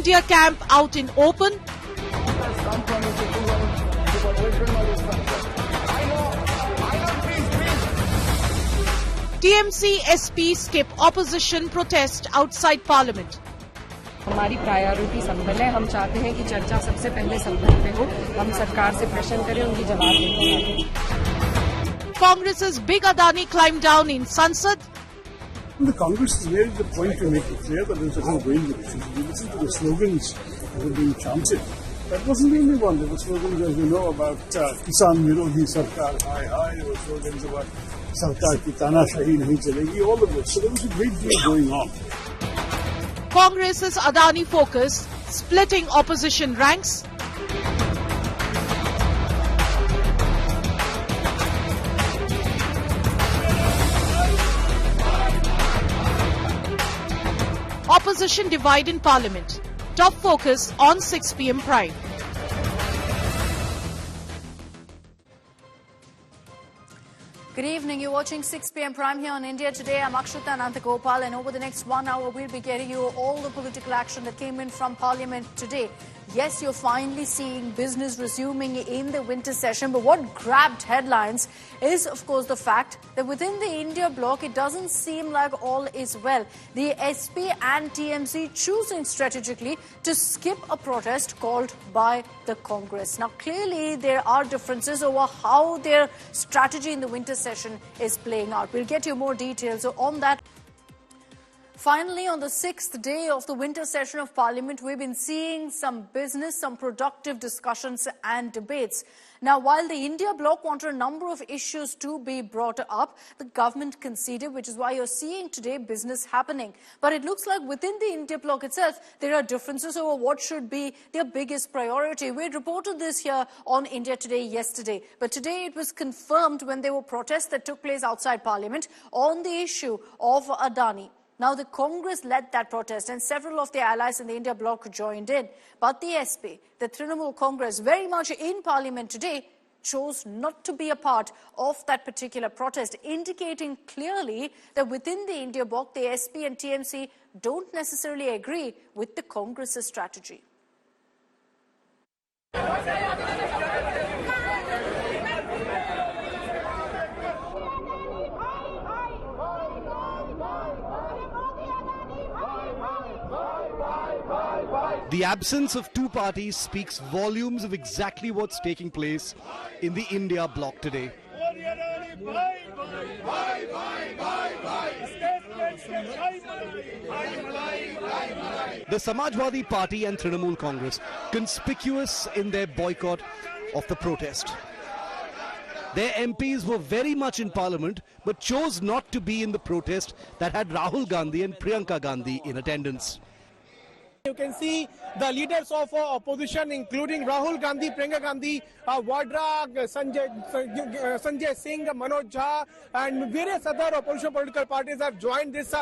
India camp out in open. TMC SP skip opposition protest outside Parliament. हमारी priority संभल है। हम चाहते हैं कि चर्चा सबसे पहले संभल पे हो। हम सरकार से प्रश्न करें, उनकी जवाब दें। Congress's big Adani climbed down in Sansad. The Congress has made the point to make it clear that there's a whole range of issues. If you listen to the slogans that were being chanted, that wasn't the only one. There were slogans, as you know, about Kisan Virodhi Sarkar, hi, hi. There were slogans about Sarkar ki Tanashahi nahi chalegi, all of it. So there was a great deal going on. Congress's Adani focus, splitting opposition ranks. Opposition divide in Parliament. Top focus on 6 p.m. Prime. Good evening. You're watching 6 p.m. Prime here on India Today. I'm Akshatha Anantagopal, and over the next 1 hour, we'll be getting you all the political action that came in from Parliament today. Yes, you're finally seeing business resuming in the winter session, but what grabbed headlines is, of course, the fact that within the India bloc, it doesn't seem like all is well. The SP and TMC choosing strategically to skip a protest called by the Congress. Now, clearly, there are differences over how their strategy in the winter session is playing out. We'll get you more details on that. Finally, on the 6th day of the winter session of Parliament, we've been seeing some business, some productive discussions and debates. Now, while the India bloc wanted a number of issues to be brought up, the government conceded, which is why you're seeing today business happening. But it looks like within the India bloc itself, there are differences over what should be their biggest priority. We had reported this here on India Today yesterday. But today it was confirmed when there were protests that took place outside Parliament on the issue of Adani. Now, the Congress led that protest and several of their allies in the India bloc joined in. But the SP, the Trinamool Congress, very much in Parliament today, chose not to be a part of that particular protest, indicating clearly that within the India bloc, the SP and TMC don't necessarily agree with the Congress's strategy. The absence of two parties speaks volumes of exactly what's taking place in the India bloc today. The Samajwadi Party and Trinamool Congress conspicuous in their boycott of the protest. Their MPs were very much in Parliament but chose not to be in the protest that had Rahul Gandhi and Priyanka Gandhi in attendance. You can see the leaders of opposition, including Rahul Gandhi, Priyanka Gandhi, Vadra, Sanjay Singh, Manoj Jha, and various other opposition political parties have joined this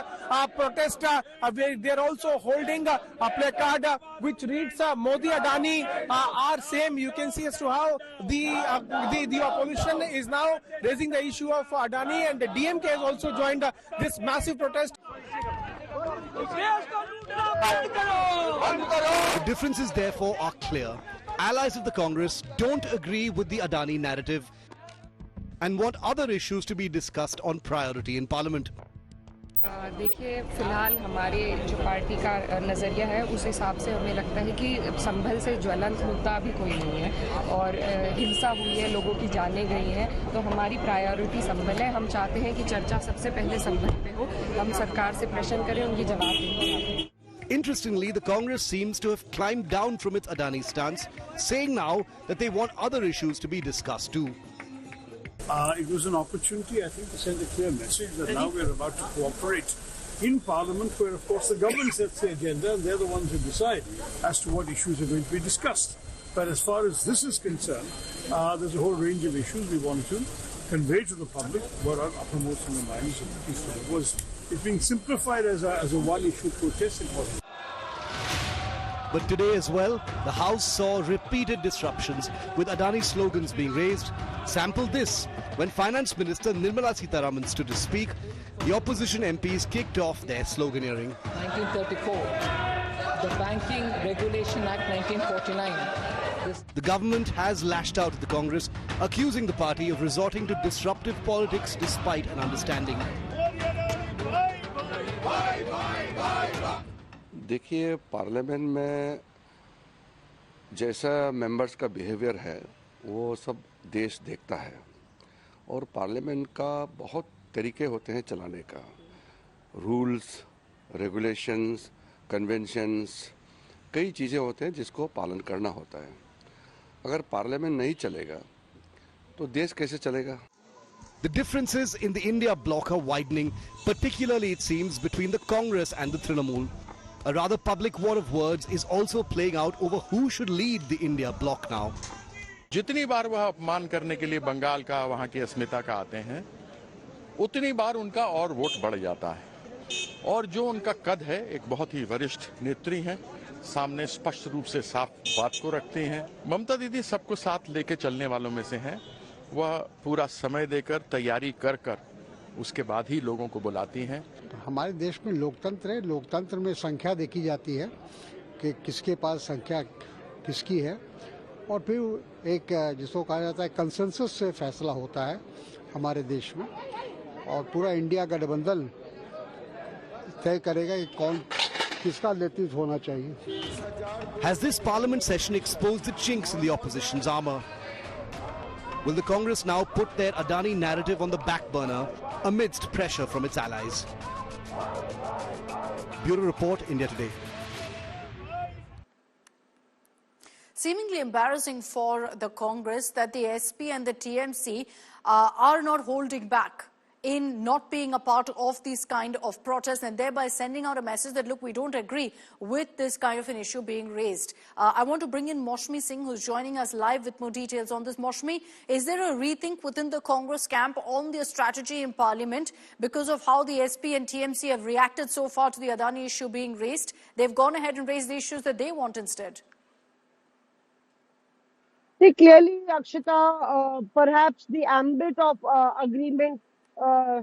protest. They are also holding a placard which reads Modi Adani are same. You can see as to how the opposition is now raising the issue of Adani, and the DMK has also joined this massive protest. The differences, therefore, are clear. Allies of the Congress don't agree with the Adani narrative and want other issues to be discussed on priority in Parliament. देखिए, फिलहाल हमारे जो party का नज़रिया है उस हिसाब से हमें लगता है कि संभल से ज्वलंत मुद्दा अभी कोई नहीं है और हिंसा हुई है, लोगों की जानें गई हैं, तो हमारी प्रायोरिटी संभल है। हम चाहते हैं कि चर्चा सबसे पहले संभल पे हो। हम सरकार से प्रश्न करें, उनकी जवाब दें। Interestingly, the Congress seems to have climbed down from its Adani stance, saying now that they want other issues to be discussed too. It was an opportunity, I think, to send a clear message that now we're about to cooperate in Parliament, where, of course, the government sets the agenda and they're the ones who decide as to what issues are going to be discussed. But as far as this is concerned, there's a whole range of issues we want to convey to the public what are uppermost in the minds of the people. It's being simplified as a one-issue protest. But today as well, the House saw repeated disruptions with Adani slogans being raised. Sample this: when Finance Minister Nirmala Sitharaman stood to speak, the opposition MPs kicked off their sloganeering. 1934, the Banking Regulation Act 1949. The government has lashed out at the Congress, accusing the party of resorting to disruptive politics despite an understanding. देखिए, parliament में जैसा members का behaviour है वो सब देश देखता है और पार्लियामेंट का बहुत तरीके होते हैं चलाने का, रूल्स, रेगुलेशंस, कन्वेंशंस, कई चीज़ें होते हैं जिसको पालन करना होता है। अगर पार्लियामेंट नहीं चलेगा तो देश कैसे चलेगा? The differences in the India bloc are widening, particularly it seems between the Congress and the Trinamool. A rather public war of words is also playing out over who should lead the India bloc now. जितनी बार वह अपमान करने के लिए बंगाल का, वहां की अस्मिता का आते हैं, उतनी बार उनका और वोट बढ़ जाता है। और जो उनका कद है, एक बहुत ही वरिष्ठ नेत्री हैं, सामने स्पष्ट रूप से साफ बात को रखती हैं। ममता दीदी सबको साथ लेके चलने वालों में से हैं। वह पूरा समय देकर, तैयारी कर कर उसके बाद ही लोगों को बुलाती हैं। हमारे देश में लोकतंत्र है, लोकतंत्र में संख्या देखी जाती है कि किसके पास संख्या किसकी है और फिर एक जिसको कहा जाता है कंसेंसस से फैसला होता है हमारे देश में और पूरा इंडिया गठबंधन तय करेगा कि कौन किसका नेतृत्व होना चाहिए। Has this parliament session exposed the chinks in the opposition's armor? Will the Congress now put their Adani narrative on the back burner amidst pressure from its allies? Bureau Report, India Today. Seemingly embarrassing for the Congress that the SP and the TMC are not holding back in not being a part of these kind of protests and thereby sending out a message that, look, we don't agree with this kind of an issue being raised. I want to bring in Maushmi Singh, who's joining us live with more details on this. Maushmi, is there a rethink within the Congress camp on their strategy in Parliament because of how the SP and TMC have reacted so far to the Adani issue being raised? They've gone ahead and raised the issues that they want instead. See, clearly, Akshita, perhaps the ambit of agreement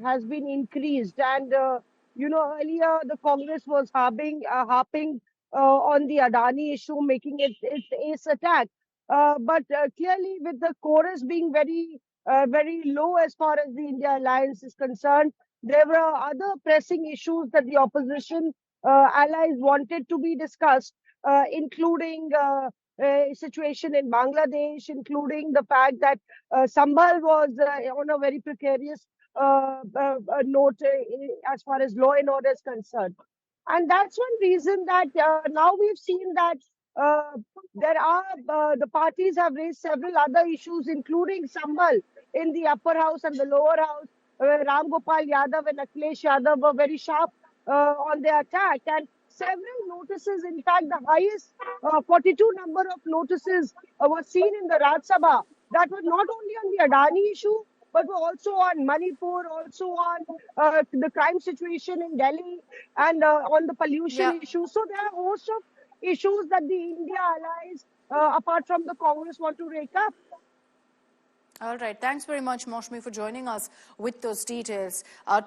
has been increased, and earlier the Congress was harping on the Adani issue, making it its ace attack. But clearly, with the chorus being very low as far as the India alliance is concerned, there were other pressing issues that the opposition allies wanted to be discussed, including situation in Bangladesh, including the fact that Sambhal was on a very precarious note as far as law and order is concerned. And that's one reason that now we've seen that there are, the parties have raised several other issues, including Sambhal in the upper house and the lower house, where Ram Gopal Yadav and Akhilesh Yadav were very sharp on their attack. And several notices, in fact, the highest 42 number of notices were seen in the Rajya Sabha that were not only on the Adani issue, but were also on Manipur, also on the crime situation in Delhi and on the pollution issue. So there are a host of issues that the India allies, apart from the Congress, want to rake up. All right. Thanks very much, Maushmi, for joining us with those details.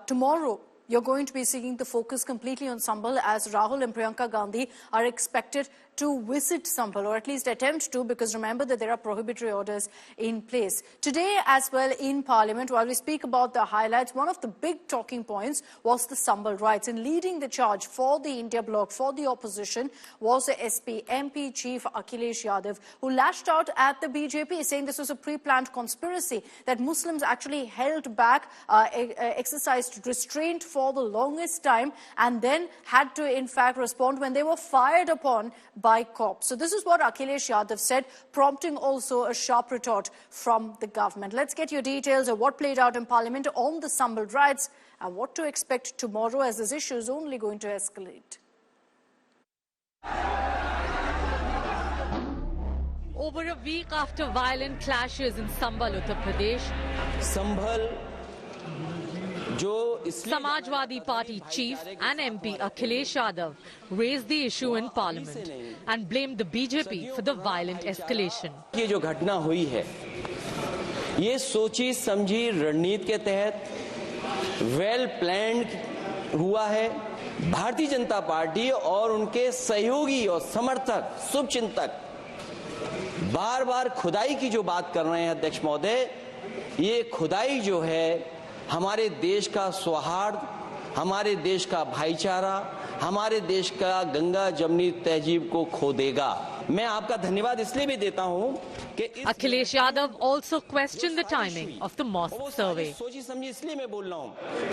Tomorrow, you're going to be seeing the focus completely on Sambhal as Rahul and Priyanka Gandhi are expected to visit Sambhal, or at least attempt to, because remember that there are prohibitory orders in place. Today as well in Parliament, while we speak about the highlights, one of the big talking points was the Sambhal rights. And leading the charge for the India bloc, for the opposition, was the SP MP chief Akhilesh Yadav, who lashed out at the BJP, saying this was a pre-planned conspiracy, that Muslims actually held back, exercised restraint for the longest time, and then had to, in fact, respond when they were fired upon by cops. So this is what Akhilesh Yadav said, prompting also a sharp retort from the government. Let's get your details of what played out in Parliament on the Sambhal riots and what to expect tomorrow, as this issue is only going to escalate. Over a week after violent clashes in Sambhal, Uttar Pradesh, Samajwadi Party chief and MP Akhilesh Yadav raised the issue in Parliament and blamed the BJP for the violent escalation. ये जो घटना हुई है, ये सोची समझी रणनीति के तहत वेल प्लान्ड हुआ है। भारतीय जनता पार्टी और उनके सहयोगी और समर्थक, शुभचिंतक बार बार खुदाई की जो बात कर रहे हैं अध्यक्ष महोदय, ये खुदाई जो है हमारे देश का सौहार्द, हमारे देश का भाईचारा, हमारे देश का गंगा जमनी तहजीब को खो देगा। मैं आपका धन्यवाद इसलिए भी देता हूं कि Akhilesh Yadav also questioned the timing of the mosque survey. सोची समझी इसलिए मैं बोल रहा हूं।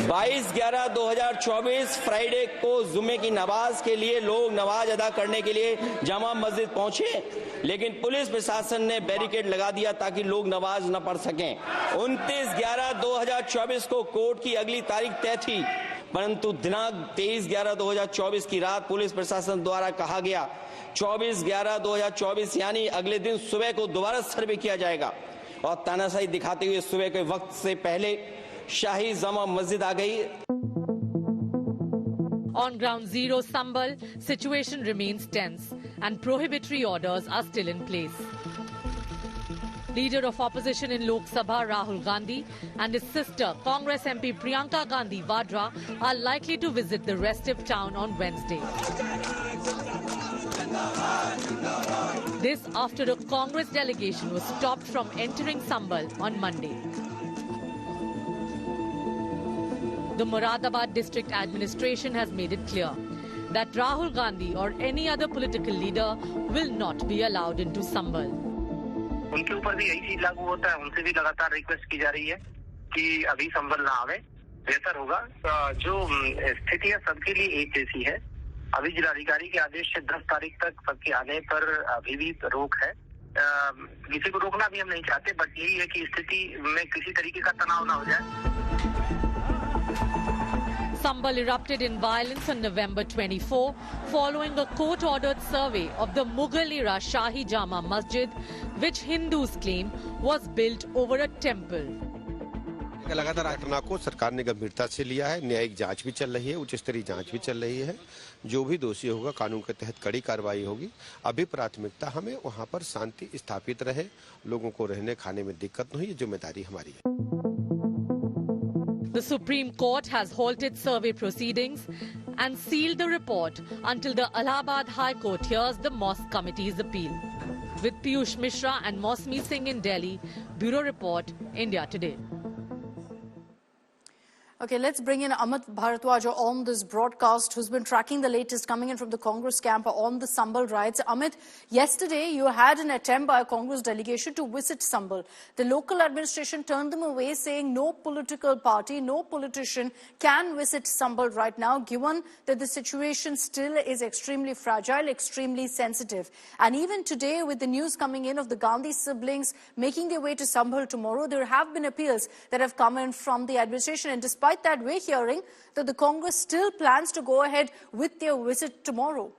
22/11/2024 फ्राइडे को जुमे की नमाज के लिए लोग नमाज अदा करने के लिए जामा मस्जिद पहुंचे, लेकिन पुलिस प्रशासन ने बैरिकेड लगा दिया ताकि लोग नमाज न पढ़ सकें। 29/11/2024 को कोर्ट की अगली तारीख तय थी, परंतु दिनांक 23/11/2024 की रात पुलिस प्रशासन द्वारा कहा गया 24/11/2024 यानी अगले दिन सुबह को दोबारा सर्वे किया जाएगा, और तानाशाही दिखाते हुए सुबह के वक्त से पहले शाही जामा मस्जिद आ गई। On ground zero Sambal, situation remains tense and prohibitory orders are still in place. Leader of opposition in Lok Sabha Rahul Gandhi and his sister Congress MP Priyanka Gandhi Vadra are likely to visit the restive town on Wednesday. This after a Congress delegation was stopped from entering Sambal on Monday. The Moradabad district administration has made it clear that Rahul Gandhi or any other political leader will not be allowed into Sambal. उनके ऊपर भी यही चीज लागू होता है, उनसे भी लगातार रिक्वेस्ट की जा रही है कि अभी संभल ना आवे, बेहतर होगा। जो स्थिति है सबके लिए एक जैसी है। अभी जिलाधिकारी के आदेश से 10 तारीख तक सबके आने पर अभी भी रोक है। किसी को रोकना भी हम नहीं चाहते, बट यही है कि स्थिति में किसी तरीके का तनाव ना हो जाए। Sambal erupted in violence on November 24 following a court-ordered survey of the Mughal-era Shahi Jama Masjid, which Hindus claim was built over a temple. लगातार घटना को सरकार ने गंभीरता से लिया है। न्यायिक जांच भी चल रही है, उच्च स्तरीय जांच भी चल रही है। जो भी दोषी होगा कानून के तहत कड़ी कार्रवाई होगी। अभी प्राथमिकता हमें वहां पर शांति स्थापित रहे, लोगों को रहने खाने में दिक्कत न हो, ये जिम्मेदारी हमारी है। The Supreme Court has halted survey proceedings and sealed the report until the Allahabad High Court hears the Mosque Committee's appeal. With Piyush Mishra and Mosmi Singh in Delhi, Bureau Report, India Today. Okay, let's bring in Amit Bharadwaj on this broadcast, who's been tracking the latest coming in from the Congress camp on the Sambal riots. Amit, yesterday you had an attempt by a Congress delegation to visit Sambal. The local administration turned them away, saying no political party, no politician can visit Sambal right now, given that the situation still is extremely fragile, extremely sensitive. And even today, with the news coming in of the Gandhi siblings making their way to Sambal tomorrow, there have been appeals that have come in from the administration. And despite that, we're hearing that the Congress still plans to go ahead with their visit tomorrow.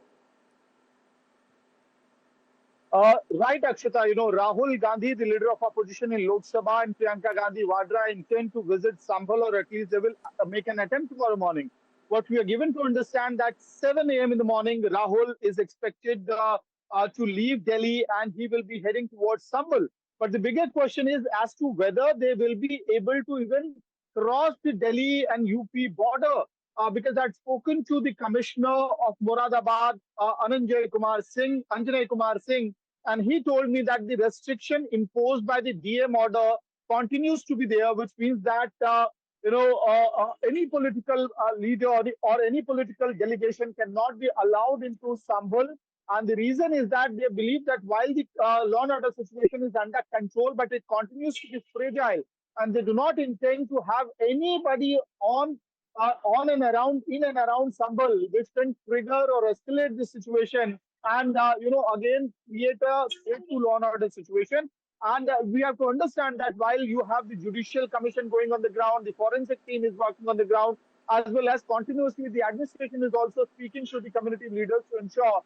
Right, Akshita. You know, Rahul Gandhi, the leader of opposition in Lok Sabha, and Priyanka Gandhi Vadra intend to visit Sambal, or at least they will make an attempt tomorrow morning. What we are given to understand that 7 a.m. in the morning, Rahul is expected to leave Delhi and he will be heading towards Sambal. But the bigger question is as to whether they will be able to even cross the Delhi and UP border, because I'd spoken to the commissioner of Moradabad, Anjanay Kumar Singh, and he told me that the restriction imposed by the DM order continues to be there, which means that any political leader or any political delegation cannot be allowed into Sambal. And the reason is that they believe that while the law and order situation is under control, but it continues to be fragile. And they do not intend to have anybody in and around Sambal, which can trigger or escalate the situation and, again, create a law and order situation. And we have to understand that while you have the Judicial Commission going on the ground, the forensic team is working on the ground, as well as continuously the administration is also speaking to the community leaders to ensure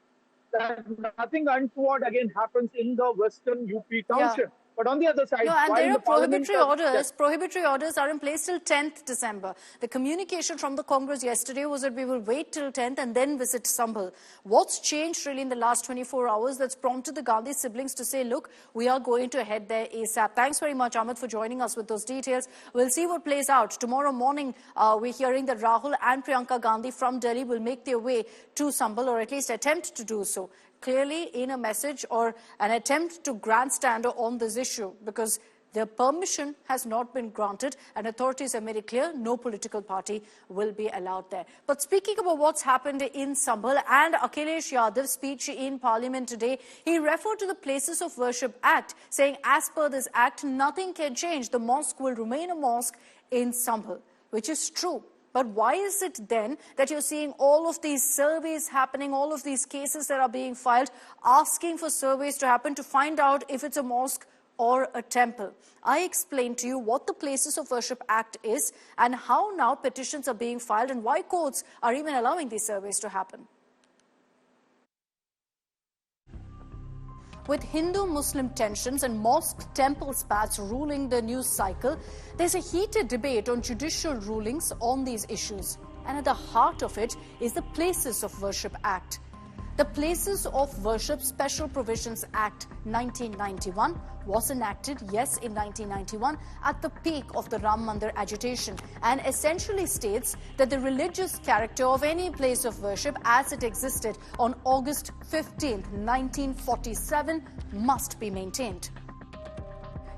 that nothing untoward again happens in the western UP township. Yeah. But on the other side, no, and while there the are prohibitory Parliament- orders. Prohibitory orders are in place till 10th December. The communication from the Congress yesterday was that we will wait till 10th and then visit Sambhal. What's changed really in the last 24 hours that's prompted the Gandhi siblings to say, look, we are going to head there ASAP? Thanks very much, Amit, for joining us with those details. We'll see what plays out. Tomorrow morning, we're hearing that Rahul and Priyanka Gandhi from Delhi will make their way to Sambhal, or at least attempt to do so. Clearly in a message or an attempt to grandstand on this issue, because their permission has not been granted and authorities have made it clear no political party will be allowed there. But speaking about what's happened in Sambhal and Akhilesh Yadav's speech in Parliament today, he referred to the Places of Worship Act, saying as per this act, nothing can change. The mosque will remain a mosque in Sambhal, which is true. But why is it then that you're seeing all of these surveys happening, all of these cases that are being filed, asking for surveys to happen to find out if it's a mosque or a temple? I explained to you what the Places of Worship Act is and how now petitions are being filed and why courts are even allowing these surveys to happen. With Hindu-Muslim tensions and mosque-temple spats ruling the news cycle, there's a heated debate on judicial rulings on these issues. And at the heart of it is the Places of Worship Act. The Places of Worship Special Provisions Act 1991 was enacted, yes, in 1991, at the peak of the Ram Mandir agitation, and essentially states that the religious character of any place of worship as it existed on August 15, 1947 must be maintained.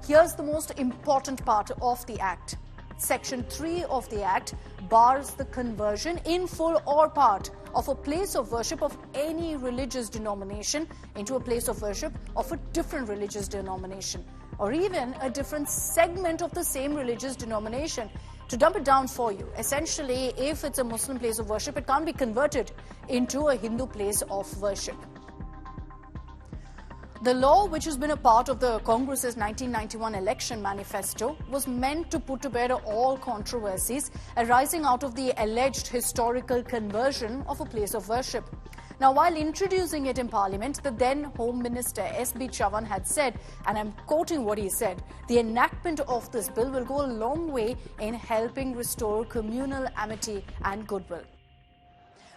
Here's the most important part of the Act. Section 3 of the Act bars the conversion in full or part of a place of worship of any religious denomination into a place of worship of a different religious denomination, or even a different segment of the same religious denomination. To dump it down for you, essentially, if it's a Muslim place of worship, it can't be converted into a Hindu place of worship. The law, which has been a part of the Congress's 1991 election manifesto, was meant to put to bed all controversies arising out of the alleged historical conversion of a place of worship. Now, while introducing it in Parliament, the then Home Minister S.B. Chavan had said, and I'm quoting what he said, the enactment of this bill will go a long way in helping restore communal amity and goodwill.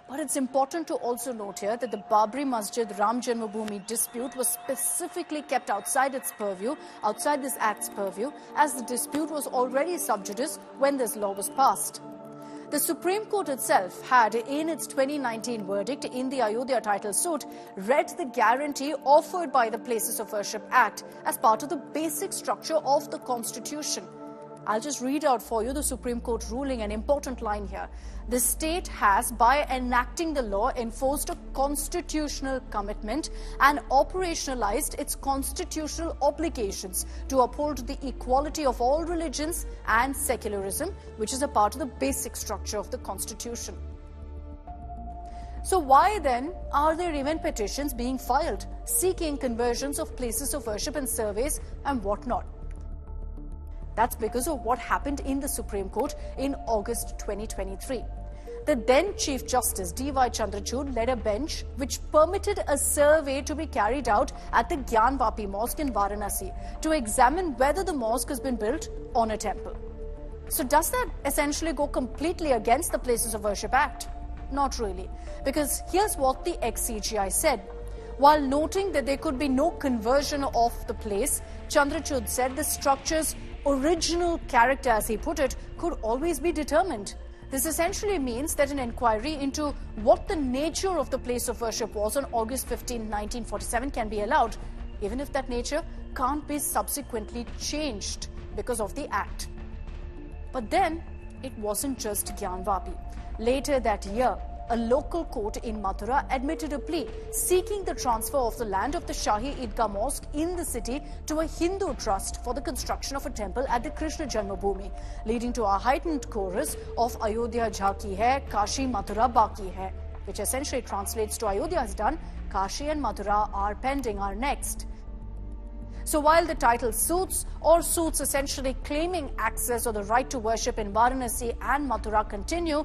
But it's important to also note here that the Babri Masjid Ram Janmabhoomi dispute was specifically kept outside its purview, outside this Act's purview, as the dispute was already sub judice when this law was passed. The Supreme Court itself had, in its 2019 verdict in the Ayodhya title suit, read the guarantee offered by the Places of Worship Act as part of the basic structure of the Constitution. I'll just read out for you the Supreme Court ruling, an important line here. The state has, by enacting the law, enforced a constitutional commitment and operationalized its constitutional obligations to uphold the equality of all religions and secularism, which is a part of the basic structure of the Constitution. So why then are there even petitions being filed seeking conversions of places of worship and surveys and whatnot? That's because of what happened in the Supreme Court in August 2023. The then Chief Justice D.Y. Chandrachud led a bench which permitted a survey to be carried out at the Gyanvapi Mosque in Varanasi to examine whether the mosque has been built on a temple. So does that essentially go completely against the Places of Worship Act? Not really, because here's what the ex-CGI said. While noting that there could be no conversion of the place, Chandrachud said the structure's original character, as he put it, could always be determined. This essentially means that an inquiry into what the nature of the place of worship was on August 15, 1947 can be allowed, even if that nature can't be subsequently changed because of the Act. But then, it wasn't just Gyanvapi. Later that year, a local court in Mathura admitted a plea seeking the transfer of the land of the Shahi Idgah Mosque in the city to a Hindu trust for the construction of a temple at the Krishna Janmabhoomi, leading to a heightened chorus of Ayodhya Jhaki Hai, Kashi Mathura Baki Hai, which essentially translates to Ayodhya is done, Kashi and Mathura are pending, are next. So while the title suits essentially claiming access or the right to worship in Varanasi and Mathura continue,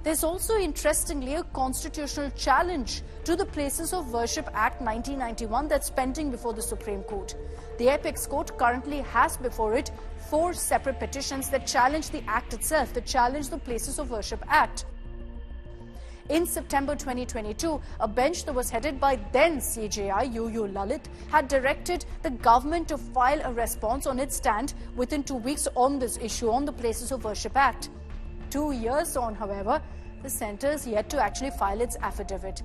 There's also, interestingly, a constitutional challenge to the Places of Worship Act 1991 that's pending before the Supreme Court. The Apex Court currently has before it 4 separate petitions that challenge the Act itself, that challenge the Places of Worship Act. In September 2022, a bench that was headed by then CJI UU Lalit had directed the government to file a response on its stand within 2 weeks on this issue, on the Places of Worship Act. 2 years on, however, the centre is yet to actually file its affidavit.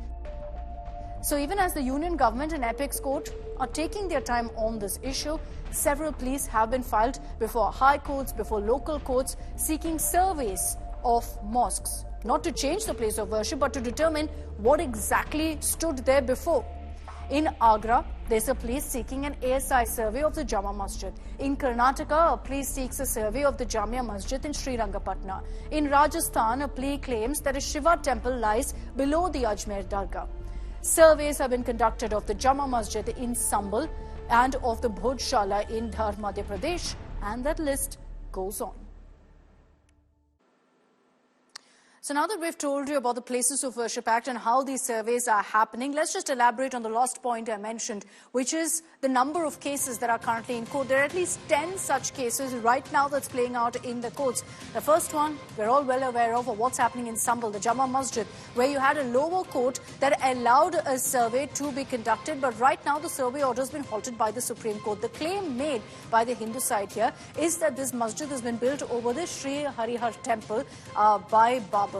So even as the Union Government and Apex Court are taking their time on this issue, several pleas have been filed before high courts, before local courts, seeking surveys of mosques. Not to change the place of worship, but to determine what exactly stood there before. In Agra, there's a plea seeking an ASI survey of the Jama Masjid. In Karnataka, a plea seeks a survey of the Jamia Masjid in Srirangapatna. In Rajasthan, a plea claims that a Shiva temple lies below the Ajmer Dargah. Surveys have been conducted of the Jama Masjid in Sambal and of the Bhojshala in Dhar, Madhya Pradesh, and that list goes on. So now that we've told you about the Places of Worship Act and how these surveys are happening, let's just elaborate on the last point I mentioned, which is the number of cases that are currently in court. There are at least 10 such cases right now that's playing out in the courts. The first one, we're all well aware of what's happening in Sambal, the Jama Masjid, where you had a lower court that allowed a survey to be conducted, but right now the survey order has been halted by the Supreme Court. The claim made by the Hindu side here is that this masjid has been built over the Sri Harihar temple by Babur.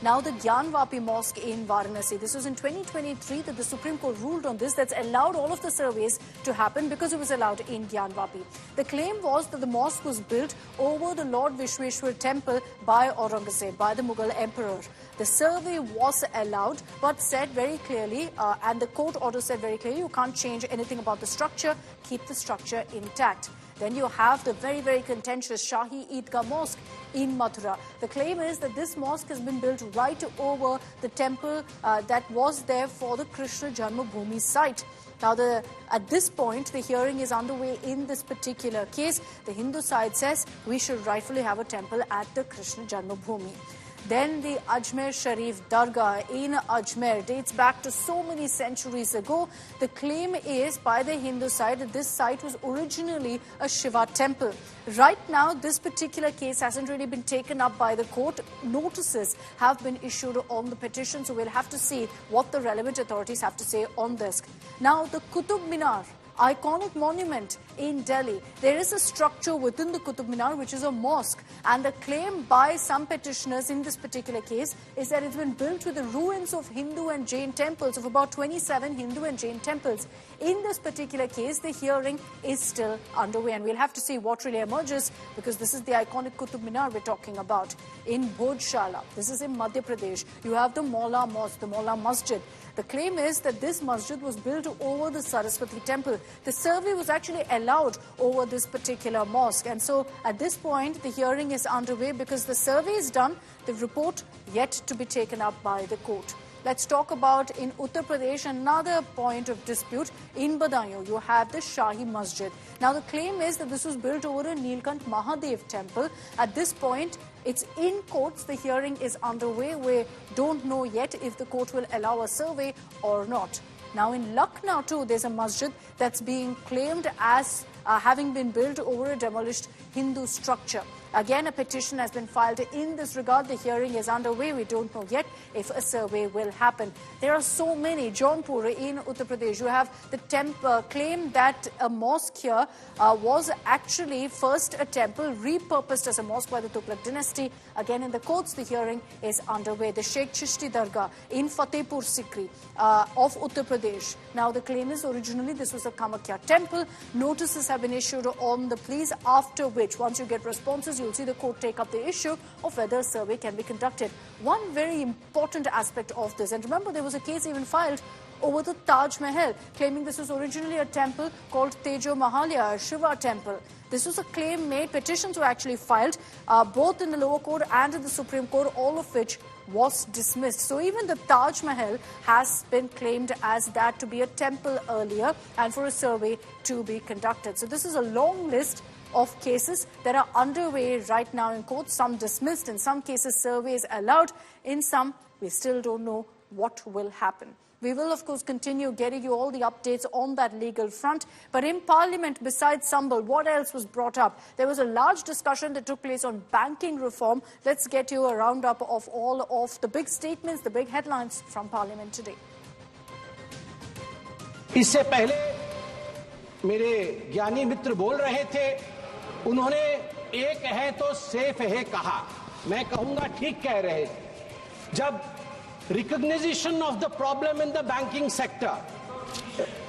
Now the Gyanvapi Mosque in Varanasi. This was in 2023 that the Supreme Court ruled on this, that's allowed all of the surveys to happen because it was allowed in Gyanvapi. The claim was that the mosque was built over the Lord Vishweshwar temple by Aurangzeb, by the Mughal emperor. The survey was allowed, but said very clearly, and the court order said very clearly, you can't change anything about the structure, keep the structure intact. Then you have the very, very contentious Shahi Eidgah Mosque in Mathura. The claim is that this mosque has been built right over the temple that was there for the Krishna Janmabhoomi site. Now, at this point, the hearing is underway in this particular case. The Hindu side says we should rightfully have a temple at the Krishna Janmabhoomi. Then the Ajmer Sharif Dargah in Ajmer dates back to so many centuries ago. The claim is by the Hindu side that this site was originally a Shiva temple. Right now, this particular case hasn't really been taken up by the court. Notices have been issued on the petition, so we'll have to see what the relevant authorities have to say on this. Now, the Qutub Minar, iconic monument in Delhi. There is a structure within the Qutub Minar which is a mosque, and the claim by some petitioners in this particular case is that it's been built with the ruins of Hindu and Jain temples, of about 27 Hindu and Jain temples. In this particular case, the hearing is still underway, and we'll have to see what really emerges, because this is the iconic Qutub Minar we're talking about. In Bhojshala, this is in Madhya Pradesh, you have the Maula Mosque, the Maula Masjid. The claim is that this masjid was built over the Saraswati temple. The survey was actually allowed over this particular mosque. And so at this point, the hearing is underway because the survey is done, the report yet to be taken up by the court. Let's talk about in Uttar Pradesh, another point of dispute. In Badaयूं, you have the Shahi Masjid. Now, the claim is that this was built over a Nilkant Mahadev temple. At this point, it's in courts. The hearing is underway. We don't know yet if the court will allow a survey or not. Now, in Lucknow, too, there's a masjid that's being claimed as having been built over a demolished Hindu structure. Again, a petition has been filed in this regard. The hearing is underway. We don't know yet if a survey will happen. There are so many. Jaunpur in Uttar Pradesh, you have the claim that a mosque here was actually first a temple repurposed as a mosque by the Tughlaq dynasty. Again, in the courts, the hearing is underway. The Sheikh Chishti Dargah in Fatehpur Sikri of Uttar Pradesh. Now, the claim is originally this was a Kamakhya temple. Notices have been issued on the pleas, after which, once you get responses, you'll see the court take up the issue of whether a survey can be conducted. One very important aspect of this, and remember there was a case even filed over the Taj Mahal, claiming this was originally a temple called Tejo Mahalya, a Shiva temple. This was a claim made, petitions were actually filed, both in the lower court and in the Supreme Court, all of which was dismissed. So even the Taj Mahal has been claimed as that to be a temple earlier and for a survey to be conducted. So this is a long list of cases that are underway right now in court. Some dismissed, in some cases surveys allowed, in some we still don't know what will happen. We will, of course, continue getting you all the updates on that legal front. But in Parliament, besides Sambal, what else was brought up? There was a large discussion that took place on banking reform. Let's get you a roundup of all of the big statements, the big headlines from Parliament today. इससे पहले मेरे ज्ञानी मित्र बोल रहे थे, उन्होंने एक है तो सेफ है कहा। मैं कहूंगा ठीक कह रहे थे। जब recognition of the problem in the banking sector,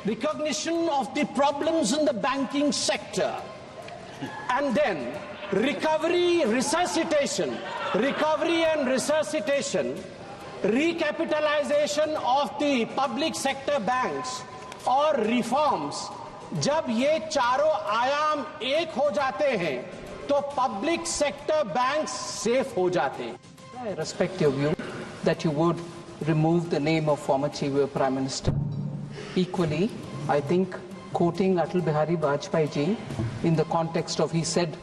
recognition of the problems in the banking sector, and then recovery and resuscitation, recapitalization of the public sector banks और reforms, जब ये चारों आयाम एक हो जाते हैं तो public sector banks safe हो जाते हैं। I respect your view that you would remove the name of former Chief Prime Minister. Equally, I think quoting Atal Bihari Vajpayee ji in the context of he said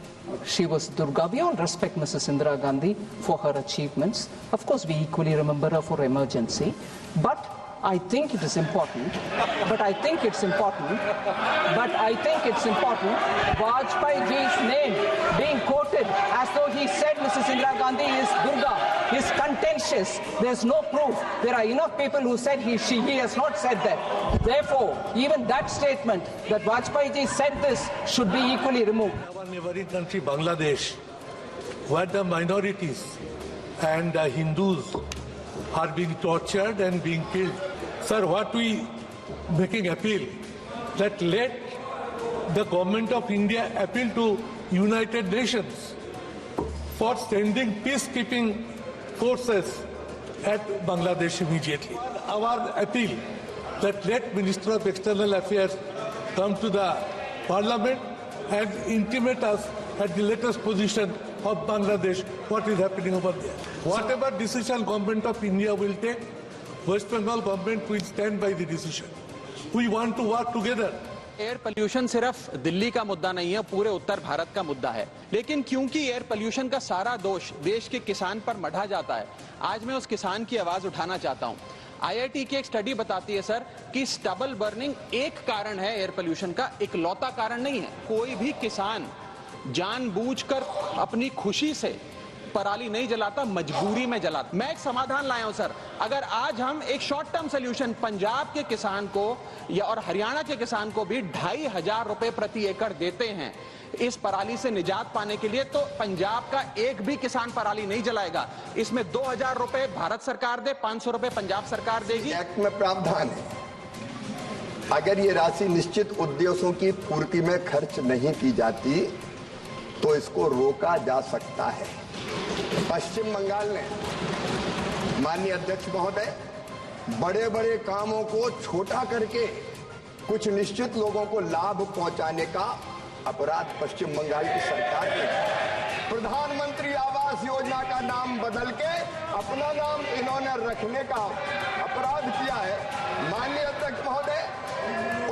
she was Durga, we all respect Mrs. Indira Gandhi for her achievements. Of course, we equally remember her for emergency. But I think it is important. Vajpayee ji's name being quoted as though he said Mrs. Indira Gandhi is Durga is contentious. There's no proof. There are enough people who said he has not said that. Therefore, even that statement that Vajpayee ji said this should be equally removed. Our neighboring country, Bangladesh, where the minorities and Hindus are being tortured and being killed. Sir, what we making appeal that let the government of India appeal to United Nations for sending peacekeeping forces at Bangladesh immediately. Our appeal that let Minister of External Affairs come to the Parliament and intimate us at the latest position of Bangladesh, what is happening over there. Whatever decision government of India will take, West Bengal government will stand by the decision. We want to work together. Air pollution सिर्फ दिल्ली का मुद्दा नहीं है, पूरे उत्तर भारत का मुद्दा है। लेकिन क्योंकि एयर पोल्यूशन का सारा दोष देश के किसान पर मढ़ा जाता है, आज मैं उस किसान की आवाज उठाना चाहता हूं। IIT की एक स्टडी बताती है सर कि स्टबल बर्निंग एक कारण है एयर पोल्यूशन का, इकलौता कारण नहीं है। कोई भी किसान जानबूझकर अपनी खुशी से पराली नहीं जलाता, मजबूरी में जलाता। मैं एक समाधान लाया हूं सर, अगर आज हम एक शॉर्ट टर्म सोल्यूशन पंजाब के किसान को या और हरियाणा के किसान को भी 2500 रुपए प्रति एकड़ देते हैं इस पराली से निजात पाने के लिए, तो पंजाब का एक भी किसान पराली नहीं जलाएगा। इसमें 2000 रुपए भारत सरकार दे, 500 रुपए पंजाब सरकार देगी। एक्ट में प्रावधान है, अगर ये राशि निश्चित उद्देश्यों की पूर्ति में खर्च नहीं की जाती तो इसको रोका जा सकता है। पश्चिम बंगाल ने, माननीय अध्यक्ष महोदय, बड़े बड़े कामों को छोटा करके कुछ निश्चित लोगों को लाभ पहुंचाने का अपराध पश्चिम बंगाल की सरकार ने प्रधानमंत्री आवास योजना का नाम बदल के अपना नाम इन्होंने रखने का अपराध किया है। माननीय अध्यक्ष महोदय,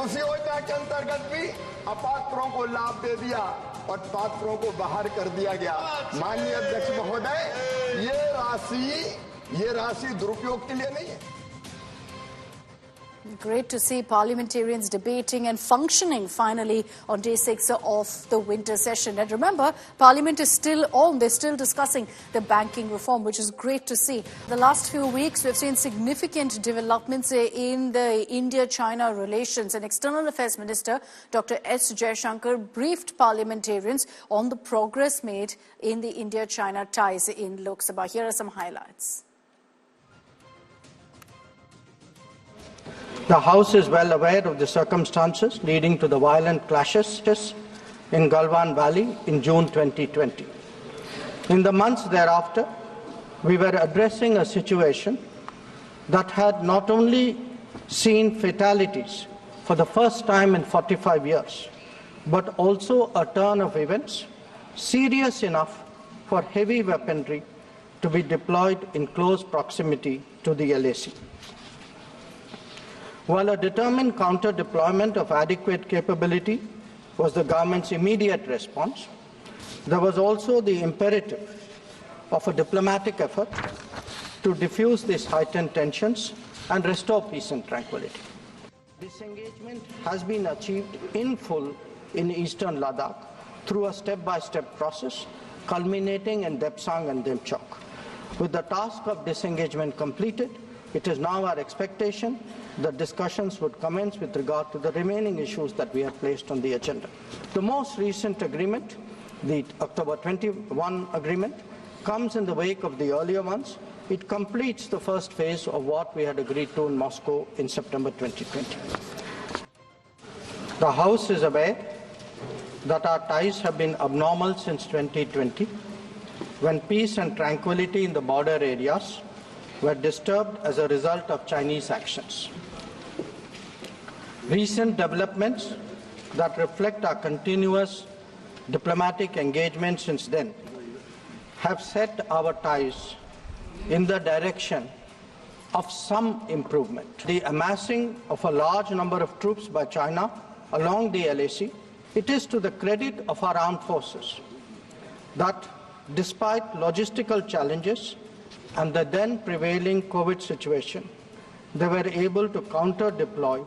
उस योजना के अंतर्गत भी अपात्रों को लाभ दे दिया और पात्रों को बाहर कर दिया गया। माननीय अध्यक्ष महोदय, ये राशि दुरुपयोग के लिए नहीं है। Great to see parliamentarians debating and functioning finally on day 6 of the winter session. And remember, Parliament is still on. They're still discussing the banking reform, which is great to see. The last few weeks, we've seen significant developments in the India-China relations. And External Affairs Minister Dr. S. Jaishankar briefed parliamentarians on the progress made in the India-China ties in Lok Sabha. Here are some highlights. The House is well aware of the circumstances leading to the violent clashes in Galwan Valley in June 2020. In the months thereafter, we were addressing a situation that had not only seen fatalities for the first time in 45 years, but also a turn of events serious enough for heavy weaponry to be deployed in close proximity to the LAC. While a determined counter-deployment of adequate capability was the government's immediate response. There was also the imperative of a diplomatic effort to diffuse these heightened tensions and restore peace and tranquility. Disengagement has been achieved in full in eastern Ladakh through a step-by-step process culminating in Depsang and Demchok. With the task of disengagement completed, it is now our expectation that discussions would commence with regard to the remaining issues that we have placed on the agenda. The most recent agreement, the October 21 agreement, comes in the wake of the earlier ones. It completes the first phase of what we had agreed to in Moscow in September 2020. The House is aware that our ties have been abnormal since 2020, when peace and tranquility in the border areas were disturbed as a result of Chinese actions. Recent developments that reflect our continuous diplomatic engagement since then have set our ties in the direction of some improvement. The amassing of a large number of troops by China along the LAC, it is to the credit of our armed forces that despite logistical challenges and the then prevailing COVID situation, they were able to counter-deploy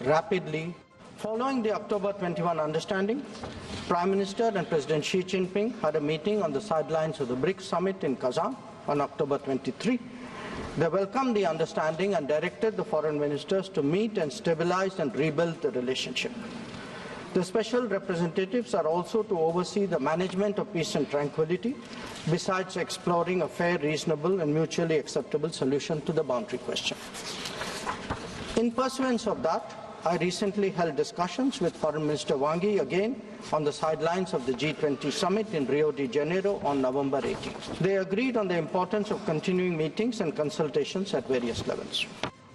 rapidly. Following the October 21 understanding, Prime Minister and President Xi Jinping had a meeting on the sidelines of the BRICS summit in Kazan on October 23. They welcomed the understanding and directed the foreign ministers to meet and stabilize and rebuild the relationship. The special representatives are also to oversee the management of peace and tranquility, besides exploring a fair, reasonable and mutually acceptable solution to the boundary question. In pursuance of that, I recently held discussions with Foreign Minister Wang Yi again on the sidelines of the G20 summit in Rio de Janeiro on November 18th. They agreed on the importance of continuing meetings and consultations at various levels.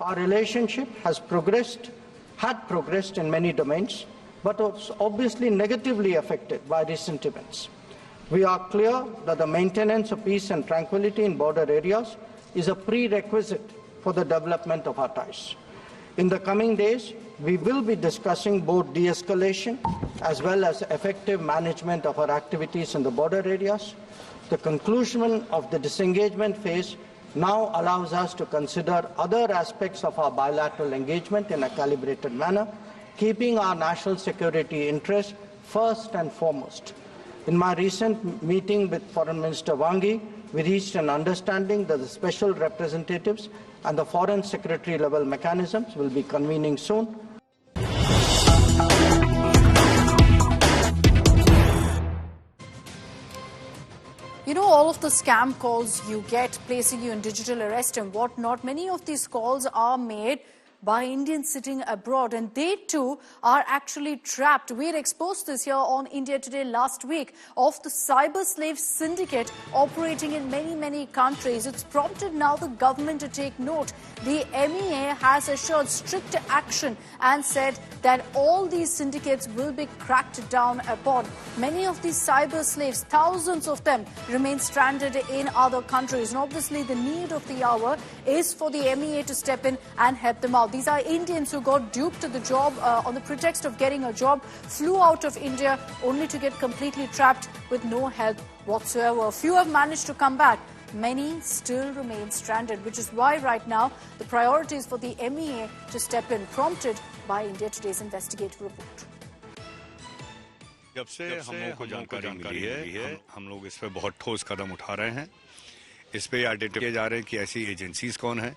Our relationship had progressed in many domains, but was obviously negatively affected by recent events. We are clear that the maintenance of peace and tranquility in border areas is a prerequisite for the development of our ties. In the coming days, we will be discussing both de-escalation as well as effective management of our activities in the border areas. The conclusion of the disengagement phase now allows us to consider other aspects of our bilateral engagement in a calibrated manner, keeping our national security interests first and foremost. In my recent meeting with Foreign Minister Wang Yi, we reached an understanding that the special representatives and the foreign secretary level mechanisms will be convening soon. You know, all of the scam calls you get placing you in digital arrest and whatnot, many of these calls are made by Indians sitting abroad, and they too are actually trapped. We had exposed this here on India Today last week of the cyber slave syndicate operating in many countries. It's prompted now the government to take note. The MEA has assured strict action and said that all these syndicates will be cracked down upon. Many of these cyber slaves, thousands of them, remain stranded in other countries, and obviously the need of the hour is for the MEA to step in and help them out. These are Indians who got duped to the job on the pretext of getting a job, flew out of India only to get completely trapped with no help whatsoever. Few have managed to come back. Many still remain stranded, which is why right now the priority is for the MEA to step in, prompted by India Today's investigative report. जब से हम लोगों को जानकारी मिली है, हम लोग इस पे बहुत ठोस कदम उठा रहे हैं। इस पे आइडेंटिफाई किए जा रहे हैं कि ऐसी एजेंसीज कौन हैं।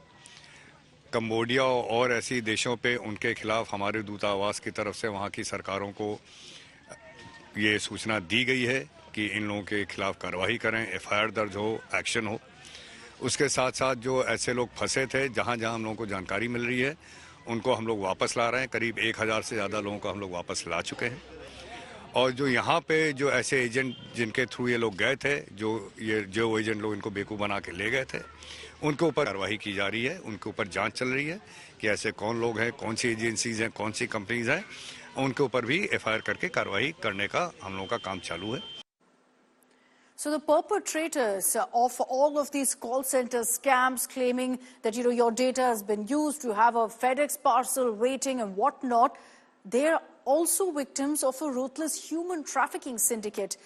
कंबोडिया और ऐसी देशों पे उनके खिलाफ हमारे दूतावास की तरफ से वहाँ की सरकारों को ये सूचना दी गई है कि इन लोगों के खिलाफ कार्रवाई करें, एफआईआर दर्ज हो, एक्शन हो। उसके साथ साथ जो ऐसे लोग फंसे थे, जहाँ जहाँ हम लोगों को जानकारी मिल रही है, उनको हम लोग वापस ला रहे हैं। करीब 1000 से ज़्यादा लोगों को हम लोग वापस ला चुके हैं। और जो यहाँ पे जो ऐसे एजेंट जिनके थ्रू ये लोग गए थे, जो एजेंट लोग इनको बेवकूफ़ बना के ले गए थे, उनके ऊपर कार्रवाई की जा रही है, उनके ऊपर जांच चल रही है कि ऐसे कौन लोग हैं, कौन सी एजेंसीज हैं, कौन सी कंपनीज हैं, उनके ऊपर भी एफआईआर करके कार्रवाई करने का हम लोगों का काम चालू है। So the perpetrators of all of these call center scams, claiming that your data has been used, you have a FedEx parcel waiting and whatnot, they're also victims of a ruthless human trafficking syndicate.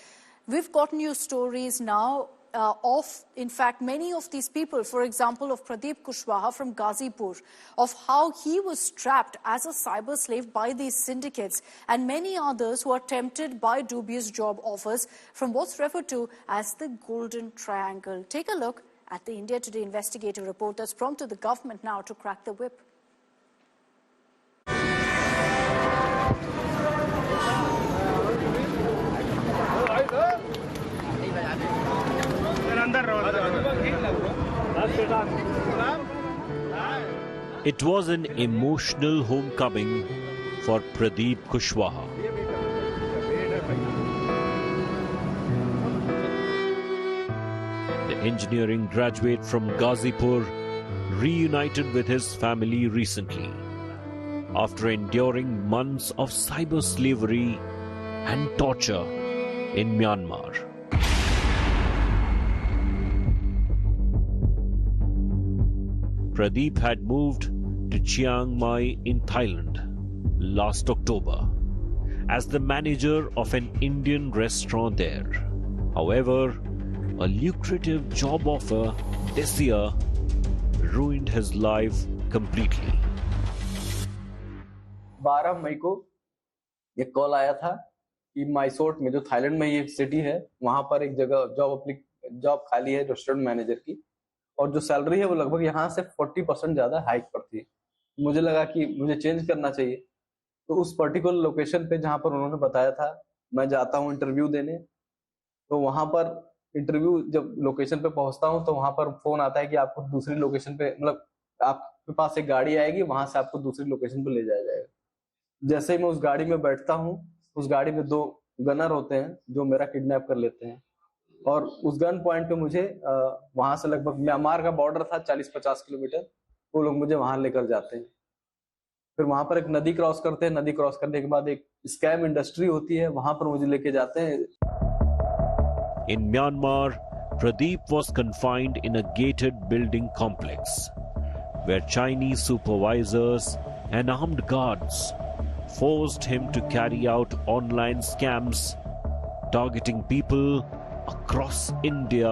We've gotten you stories now of, in fact, many of these people, for example, of Pradeep Kushwaha from Ghazipur, of how he was trapped as a cyber slave by these syndicates, and many others who are tempted by dubious job offers from what's referred to as the Golden Triangle. Take a look at the India Today investigative report that's prompted the government now to crack the whip. It was an emotional homecoming for Pradeep Kushwaha. The engineering graduate from Ghazipur reunited with his family recently after enduring months of cyber slavery and torture in Myanmar. Pradeep had moved to Chiang Mai in Thailand last October as the manager of an Indian restaurant there. However, a lucrative job offer this year ruined his life completely. 12 मई को एक call आया था कि माइसोट में, जो Thailand में ये city है, वहां पर एक जगह जॉब खाली है रेस्टोरेंट मैनेजर की, और जो सैलरी है वो लगभग यहाँ से 40% ज्यादा हाइक पर थी। मुझे लगा कि मुझे चेंज करना चाहिए, तो उस पर्टिकुलर लोकेशन पे जहाँ पर उन्होंने बताया था मैं जाता हूँ इंटरव्यू देने। तो वहां पर इंटरव्यू जब लोकेशन पे पहुंचता हूँ तो वहां पर फोन आता है कि आपको दूसरी लोकेशन पे, मतलब आपके पास एक गाड़ी आएगी, वहां से आपको दूसरी लोकेशन पे ले जाया जाएगा। जैसे ही मैं उस गाड़ी में बैठता हूँ, उस गाड़ी में 2 गनर होते हैं जो मेरा किडनैप कर लेते हैं, और उस गन पॉइंट पे मुझे वहां से लगभग म्यांमार का बॉर्डर था 40-50 किलोमीटर, वो लोग मुझे वहां लेकर जाते हैं। फिर वहां पर एक नदी क्रॉस करते हैं, नदी क्रॉस करने के बाद एक स्कैम इंडस्ट्री होती है, वहां पर मुझे लेके जाते हैं। In Myanmar, Pradeep was confined in a gated building complex where Chinese supervisors and armed guards forced him to carry out online scams targeting people across India,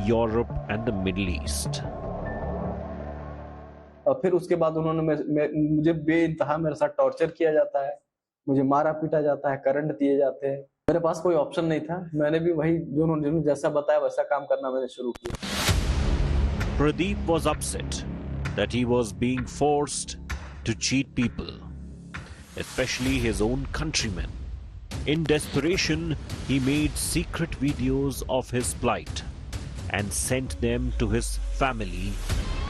Europe and the Middle East. और फिर उसके बाद उन्होंने मुझे बेइंतहा मेरे साथ torture किया जाता है, मुझे मारा पीटा जाता है, करंट दिए जाते हैं। मेरे पास कोई ऑप्शन नहीं था, मैंने भी वही जो उन्होंने जैसा बताया वैसा काम करना मैंने शुरू किया। Pradeep was upset that he was being forced to cheat people, especially his own countrymen. In desperation, he made secret videos of his plight and sent them to his family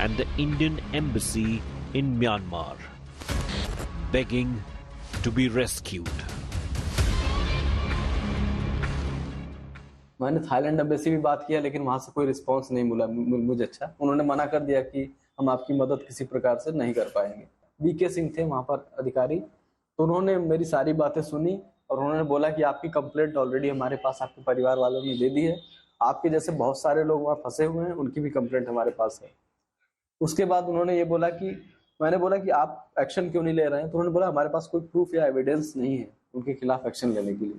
and the Indian embassy in Myanmar, begging to be rescued. मैंने Thailand embassy भी बात किया, लेकिन वहां से कोई response नहीं मिला मुझे। अच्छा, उन्होंने मना कर दिया कि हम आपकी मदद किसी प्रकार से नहीं कर पाएंगे। वीके सिंह थे वहां पर अधिकारी, तो उन्होंने मेरी सारी बातें सुनी और उन्होंने बोला कि आपकी कंप्लेंट ऑलरेडी हमारे पास आपके परिवार वालों ने दे दी है, आपके जैसे बहुत सारे लोग वहाँ फंसे हुए हैं, उनकी भी कंप्लेंट हमारे पास है। उसके बाद उन्होंने ये बोला कि, मैंने बोला कि आप एक्शन क्यों नहीं ले रहे हैं, तो उन्होंने बोला हमारे पास कोई प्रूफ या एविडेंस नहीं है उनके खिलाफ एक्शन लेने के लिए।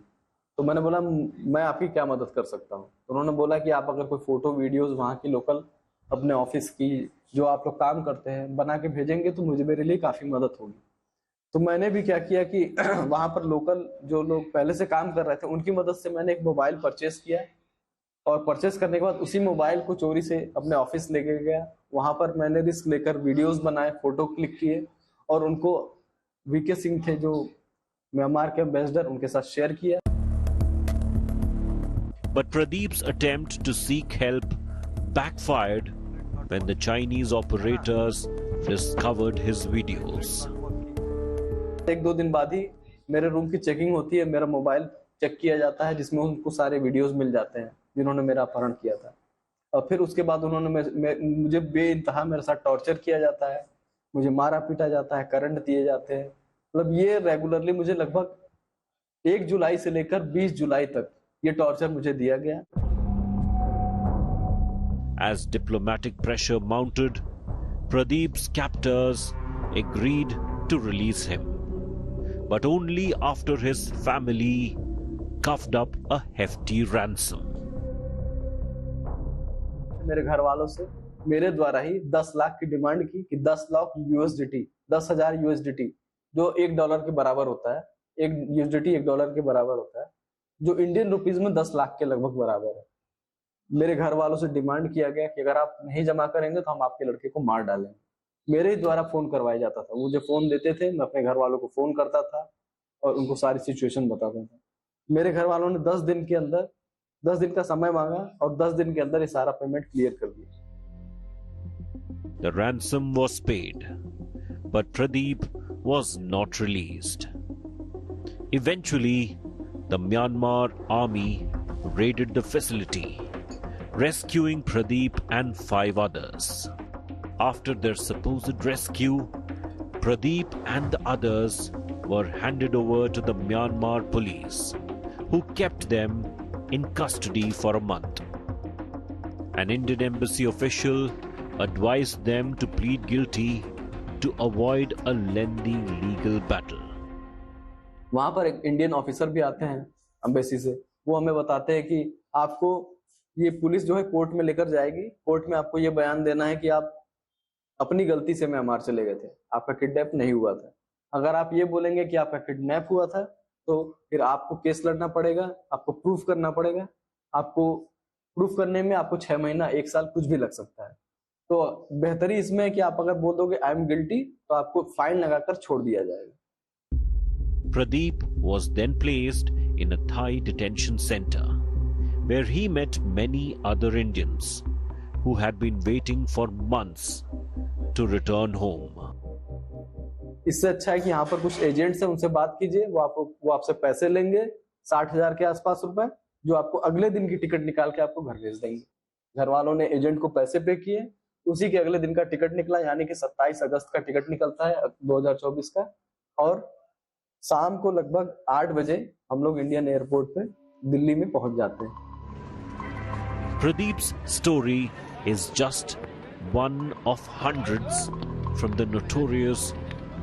तो मैंने बोला मैं आपकी क्या मदद कर सकता हूँ। तो उन्होंने बोला कि आप अगर कोई फोटो वीडियोस वहाँ की लोकल अपने ऑफिस की जो आप लोग काम करते हैं बना के भेजेंगे तो मुझे मेरे लिए काफ़ी मदद होगी। तो मैंने भी क्या किया कि वहाँ पर लोकल जो लोग पहले से काम कर रहे थे उनकी मदद से मैंने एक मोबाइल परचेस किया, और परचेस करने के बाद उसी मोबाइल को चोरी से अपने ऑफिस लेके गया। वहाँ पर मैंने रिस्क लेकर वीडियोस बनाए, फोटो क्लिक किए और उनको वीके सिंह थे जो म्यांमार के एम्बेसडर, उनके साथ शेयर किया। But Pradeep's attempt to seek help backfired when the Chinese operators discovered his videos. 1-2 दिन बाद ही मेरे रूम की चेकिंग होती है, मेरा मोबाइल चेक किया जाता है जिसमें उनको सारे वीडियोस मिल जाते हैं जिन्होंने मेरा अपहरण किया था। और फिर उसके बाद उन्होंने मुझे बेइंतहा मेरे साथ टॉर्चर किया जाता है, मुझे मारा पीटा जाता है, करंट दिए जाते हैं। मतलब ये रेगुलरली मुझे लगभग 1 जुलाई से लेकर 20 जुलाई तक ये टॉर्चर मुझे दिया गया। As diplomatic pressure mounted, Pradeep's captors agreed to release him. but only after his family coughed up a hefty ransom. मेरे घर वालों से मेरे द्वारा ही 10 लाख की डिमांड की कि 10 लाख USDT, 10,000 USDT, जो $1 के बराबर होता है, एक USDT $1 के बराबर होता है, जो इंडियन रुपीज में 10 लाख के लगभग बराबर है। मेरे घर वालों से डिमांड किया गया कि अगर आप नहीं जमा करेंगे तो हम आपके लड़के को मार डालेंगे। मेरे ही द्वारा फोन करवाया जाता था, मुझे फोन देते थे, मैं अपने घर वालों को फोन करता था और उनको सारी सिचुएशन बताता था। मेरे घर वालों ने 10 दिन के अंदर 10 दिन का समय मांगा और 10 दिन के अंदर ये सारा पेमेंट क्लियर कर दिया। The ransom was paid, but Pradeep was not released. Eventually, the Myanmar army raided the facility, rescuing Pradeep and 5 others. After their supposed rescue, Pradeep and the others were handed over to the Myanmar police, who kept them in custody for a month. An Indian embassy official advised them to plead guilty to avoid a lengthy legal battle. वहां पर एक Indian officer भी आते हैं embassy से, वो हमें बताते हैं कि आपको ये पुलिस जो है कोर्ट में लेकर जाएगी, कोर्ट में आपको ये बयान देना है कि आप अपनी गलती से म्यांमार चले गए थे, आपका किडनैप नहीं हुआ था। अगर आप ये बोलेंगे कि आपका किडनैप हुआ था तो फिर आपको केस लड़ना पड़ेगा, आपको प्रूफ करना पड़ेगा, आपको प्रूफ करने में आपको 6 महीना 1 साल कुछ भी लग सकता है। तो बेहतरी इसमें है कि आप अगर बोल दोगे आई एम गिल्टी तो आपको फाइन लगाकर छोड़ दिया जाएगा। Pradeep was then placed in a Thai detention center, where he met many other Indians who had been waiting for months to return home. इससे अच्छा है कि यहाँ पर कुछ एजेंट्स हैं, उनसे बात कीजिए, वो आपसे पैसे लेंगे 60,000 के आसपास रुपए, जो आपको अगले दिन की टिकट निकाल के आपको घर भेज देंगे। घर वालों ने एजेंट को पैसे पे किए, उसी के अगले दिन का टिकट निकला, यानी कि 27 अगस्त का टिकट निकलता है 2024 का, और शाम को लगभग 8 बजे हम लोग इंडियन एयरपोर्ट पे दिल्ली में पहुंच जाते हैं। Pradeep's story is just one of hundreds from the notorious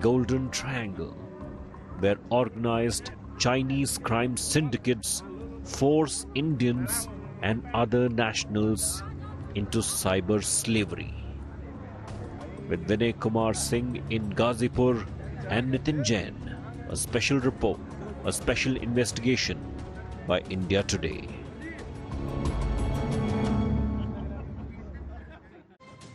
Golden Triangle, where organized Chinese crime syndicates force Indians and other nationals into cyber slavery. With Vinay Kumar Singh in Ghazipur and Nitin Jain, a special report, a special investigation by India Today.